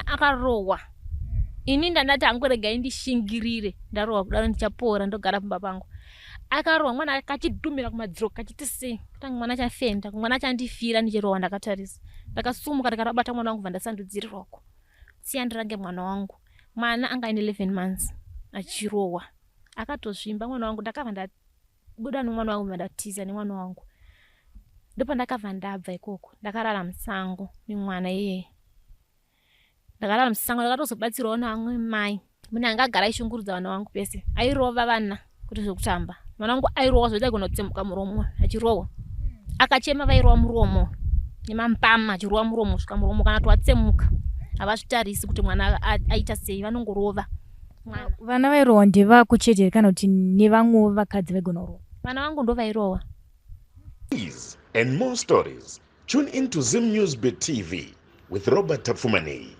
akarohwa. Ini ndandati angoregai ndishingirire ndarohwa kudaro ndichapora ndogara pamba pangu. Akarohwa mwana akachidhumira kumadziro kachiti sei kutanga mwana chafenda mwana chandifira ndichirohwa ndakatarisa ndakasumuka ndikarabata mwana wangu vandasandudzirirwako siyandirange mwana wangu. Mwana anga ine 11 months achirohwa akatozvimba mwana wangu ndakabva ndabuda nomwana wangu vandatiza nemwana wangu ndipo ndakabva ndabva ikoko ndakarara musango nemwana iye ndakarara musango ndakatozobatsirwawo naamwe mai mune angagara aishungurudza vana vangu pese airova vana kuti zvekutamba. Mwana wangu airohwa zvoita kunotsemuka muromo achirohwa akachema vairohwa muromo nemampama achirohwa muromo svika muromo kana twatsemuka havazvitarisi kuti mwana aita sei vanongorova. Vana vairohwa ndevako chete kana kuti nevamwewo vakadzi vaigona kurohwa? Vana vangu ndo vairohwa. These and more stories, tune into Zim News Bit TV with Robert Tafumani.